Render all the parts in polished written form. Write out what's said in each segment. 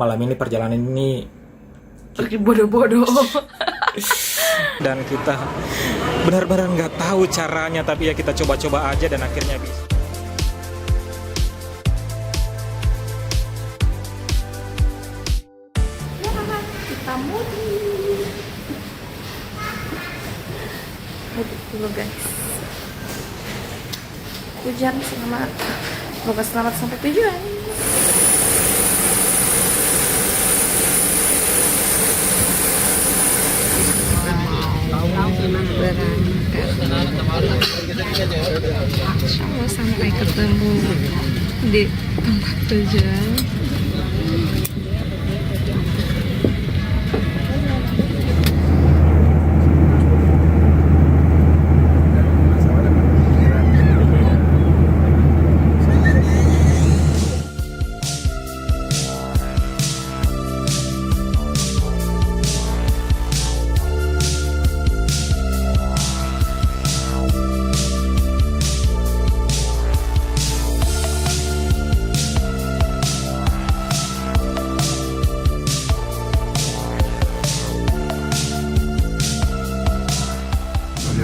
malam ini perjalanan ini pergi bodoh-bodoh. dan kita benar-benar nggak tahu caranya, tapi ya kita coba-coba aja dan akhirnya bisa. Kita mudik. Mudik dulu guys. Hujan, semoga selamat sampai tujuan. Insya sampai ketemu di tempat tujuan.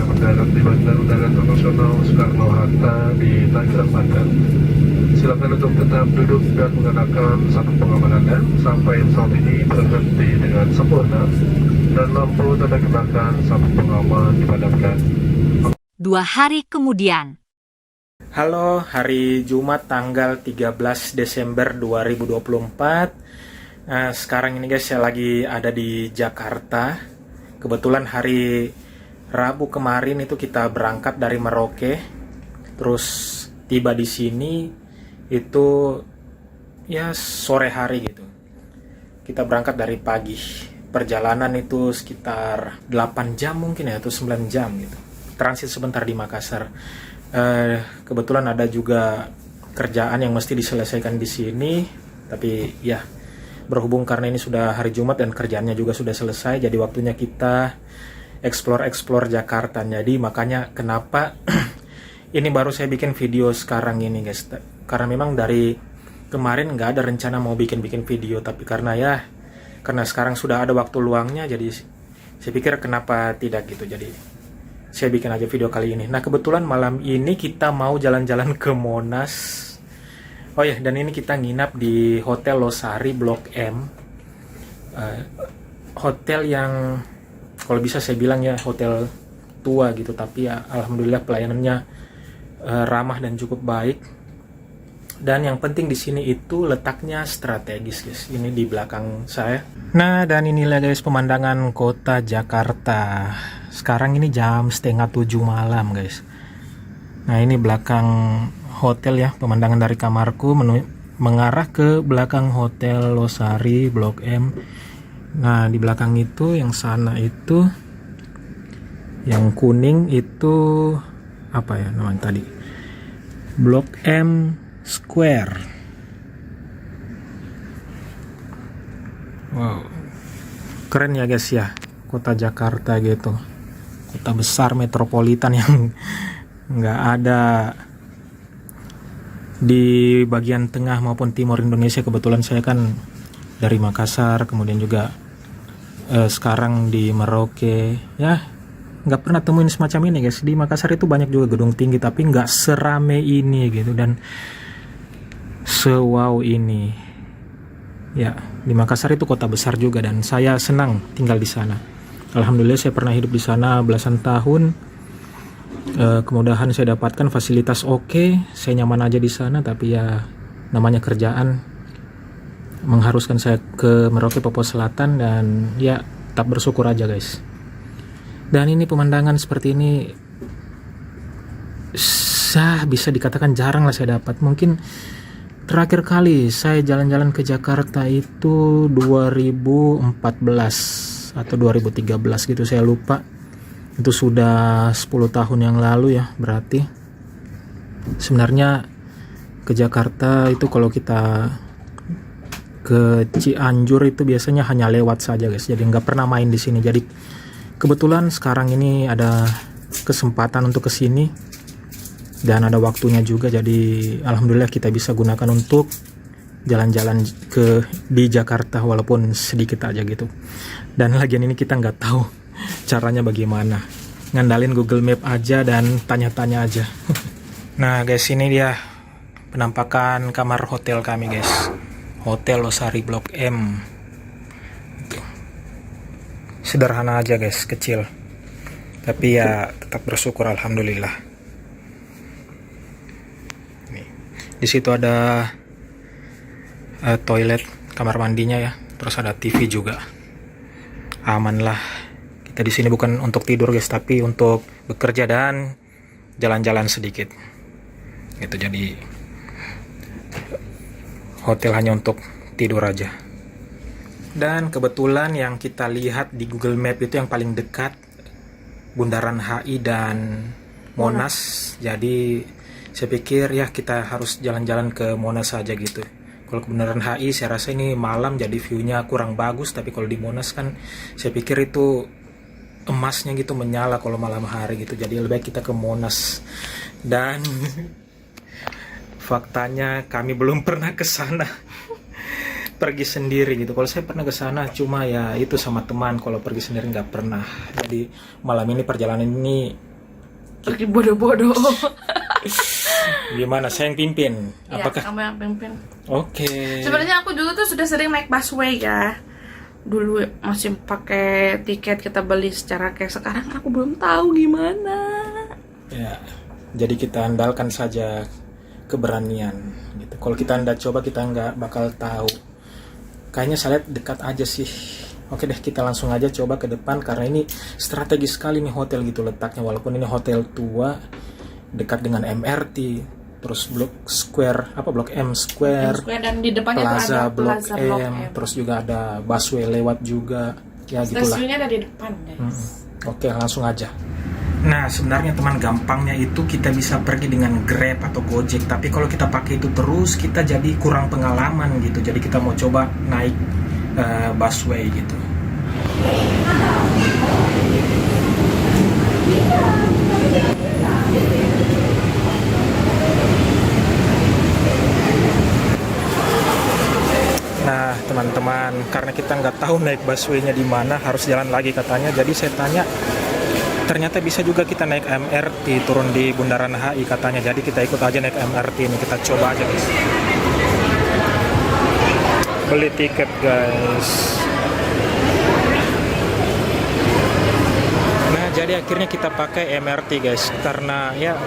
Mendarat di Bandara Udara Internasional Soekarno-Hatta di Tangerang, Banten. Silakan untuk tetap duduk dan mengenakan sabuk pengaman Anda sampai saat ini berhenti dengan sempurna dan lampu tanda kenakan sabuk pengaman dipadamkan. 2 hari kemudian. Halo, hari Jumat tanggal 13 Desember 2024. Nah, sekarang ini guys, saya lagi ada di Jakarta. Kebetulan hari Rabu kemarin itu kita berangkat dari Merauke, terus tiba di sini itu ya sore hari gitu. Kita berangkat dari pagi. Perjalanan itu sekitar 8 jam mungkin ya, atau 9 jam gitu. Transit sebentar di Makassar. Kebetulan ada juga kerjaan yang mesti diselesaikan di sini, tapi ya berhubung karena ini sudah hari Jumat dan kerjaannya juga sudah selesai, jadi waktunya kita explore Jakarta. Jadi makanya kenapa ini baru saya bikin video sekarang ini guys, karena memang dari kemarin nggak ada rencana mau bikin video, tapi karena sekarang sudah ada waktu luangnya, jadi saya pikir kenapa tidak gitu, jadi saya bikin aja video kali ini. Nah, kebetulan malam ini kita mau jalan-jalan ke Monas. Oh ya, dan ini kita nginap di Hotel Losari Blok M, hotel yang kalau bisa saya bilang ya hotel tua gitu, tapi ya alhamdulillah pelayanannya ramah dan cukup baik. Dan yang penting di sini itu letaknya strategis guys. Ini di belakang saya. Nah, dan inilah guys pemandangan kota Jakarta. Sekarang ini jam 6:30 malam guys. Nah, ini belakang hotel ya, pemandangan dari kamarku mengarah ke belakang Hotel Losari Blok M. Nah, di belakang itu, yang sana itu, yang kuning itu apa ya namanya tadi? Blok M Square. Wow, keren ya guys ya, kota Jakarta gitu, kota besar metropolitan yang nggak ada di bagian tengah maupun timur Indonesia. Kebetulan saya kan dari Makassar, kemudian juga sekarang di Merauke. Ya, nggak pernah temuin semacam ini guys. Di Makassar itu banyak juga gedung tinggi, tapi nggak serame ini gitu, dan sewow ini. Ya, di Makassar itu kota besar juga, dan saya senang tinggal di sana. Alhamdulillah saya pernah hidup di sana belasan tahun. Kemudahan saya dapatkan, fasilitas oke, saya nyaman aja di sana, tapi ya namanya kerjaan mengharuskan saya ke Merauke, Papua Selatan, dan ya tetap bersyukur aja guys. Dan ini pemandangan seperti ini bisa dikatakan jarang lah saya dapat. Mungkin terakhir kali saya jalan-jalan ke Jakarta itu 2014 atau 2013 gitu, saya lupa. Itu sudah 10 tahun yang lalu ya berarti. Sebenarnya ke Jakarta itu kalau kita ke Cianjur itu biasanya hanya lewat saja guys, jadi nggak pernah main di sini. Jadi kebetulan sekarang ini ada kesempatan untuk ke sini dan ada waktunya juga, jadi alhamdulillah kita bisa gunakan untuk jalan-jalan di Jakarta walaupun sedikit aja gitu. Dan lagian ini kita nggak tahu caranya bagaimana, ngandalin Google Map aja dan tanya-tanya aja. Nah guys, ini dia penampakan kamar hotel kami guys, Hotel Losari Blok M. Sederhana aja guys, kecil, tapi ya tetap bersyukur alhamdulillah. Nih, di situ ada toilet, kamar mandinya ya, terus ada TV juga. Aman lah. Kita di sini bukan untuk tidur guys, tapi untuk bekerja dan jalan-jalan sedikit. Gitu, jadi hotel hanya untuk tidur aja. Dan kebetulan yang kita lihat di Google Map itu yang paling dekat Bundaran HI dan Monas. Jadi saya pikir ya kita harus jalan-jalan ke Monas saja gitu. Kalau ke Bundaran HI saya rasa ini malam jadi view-nya kurang bagus, tapi kalau di Monas kan saya pikir itu emasnya gitu menyala kalau malam hari gitu. Jadi lebih baik kita ke Monas. Dan faktanya kami belum pernah ke sana. Pergi sendiri gitu. Kalau saya pernah ke sana cuma ya itu sama teman, kalau pergi sendiri nggak pernah. Jadi malam ini perjalanan ini Pergi bodoh-bodoh. gimana? Saya yang pimpin. Ya, Apakah? kamu yang pimpin. Oke. Sebenarnya aku dulu tuh sudah sering naik busway ya. Dulu masih pakai tiket kita beli secara cash. Sekarang aku belum tahu gimana. Ya. Jadi kita andalkan saja keberanian gitu. Kalau kita nggak coba kita nggak bakal tahu. Kayaknya saya lihat dekat aja sih. Oke deh, kita langsung aja coba ke depan karena ini strategis sekali nih hotel gitu letaknya, walaupun ini hotel tua dekat dengan MRT, terus Blok M Square, Dan di depannya Plaza tuh ada Blok Plaza Blok M, terus juga ada busway lewat juga, ya gitulah. Stasiunnya ada di depan guys. Oke, langsung aja. Nah, sebenarnya teman, gampangnya itu kita bisa pergi dengan Grab atau Gojek, tapi kalau kita pakai itu terus kita jadi kurang pengalaman gitu. Jadi kita mau coba naik busway gitu. Nah, teman-teman, karena kita nggak tahu naik busway-nya di mana, harus jalan lagi katanya. Jadi saya tanya, ternyata bisa juga kita naik MRT turun di Bundaran HI katanya. Jadi kita ikut aja naik MRT ini, kita coba aja guys. Beli tiket guys. Nah, jadi akhirnya kita pakai MRT guys, karena ya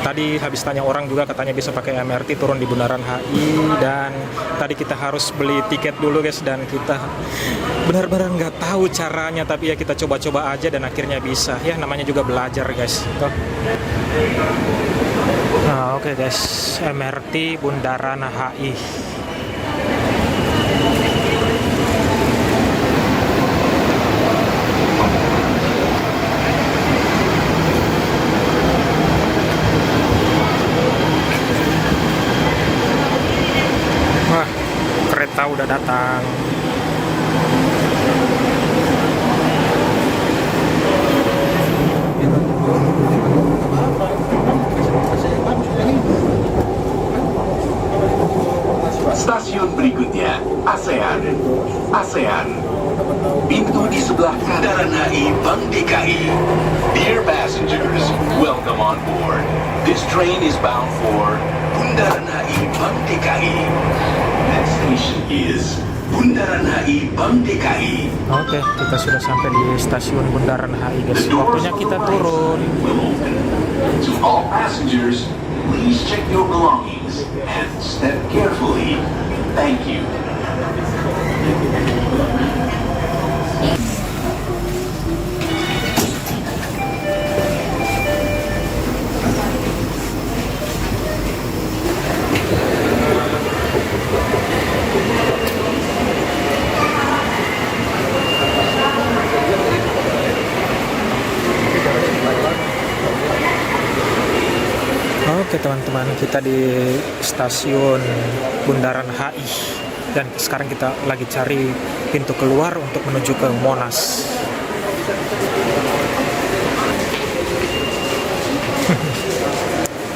tadi habis tanya orang juga katanya bisa pakai MRT turun di Bundaran HI, dan tadi kita harus beli tiket dulu guys, dan kita benar-benar nggak tahu caranya, tapi ya kita coba-coba aja dan akhirnya bisa. Ya namanya juga belajar guys. Tuh. Nah, oke guys, MRT Bundaran HI. Wah, kereta udah datang. Stasiun berikutnya, ASEAN. ASEAN. Pintu di sebelah kanan HI Bank DKI. Dear passengers, welcome on board. This train is bound for Bundaran HI Bank DKI. Next station is Bundaran HI Bank DKI. Oke, kita sudah sampai di stasiun Bundaran HI guys. Waktunya kita turun. Will open. To all passengers, please check your belongings and step carefully. Thank you. Oke teman-teman, kita di stasiun Bundaran HI dan sekarang kita lagi cari pintu keluar untuk menuju ke Monas.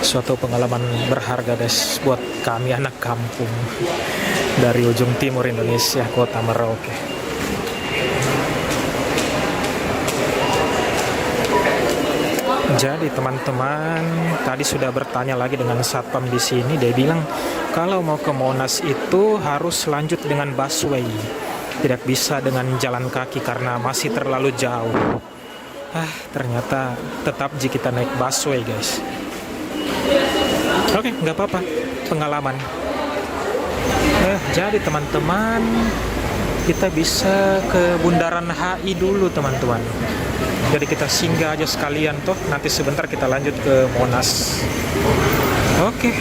Suatu pengalaman berharga guys buat kami anak kampung dari ujung timur Indonesia, Kota Merauke. Jadi teman-teman, tadi sudah bertanya lagi dengan satpam di sini. Dia bilang kalau mau ke Monas itu harus lanjut dengan busway, tidak bisa dengan jalan kaki karena masih terlalu jauh. Ternyata tetap jika kita naik busway guys. Oke, nggak apa-apa, pengalaman. Jadi teman-teman, kita bisa ke Bundaran HI dulu teman-teman. Jadi kita singgah aja sekalian toh, nanti sebentar kita lanjut ke Monas. Oke.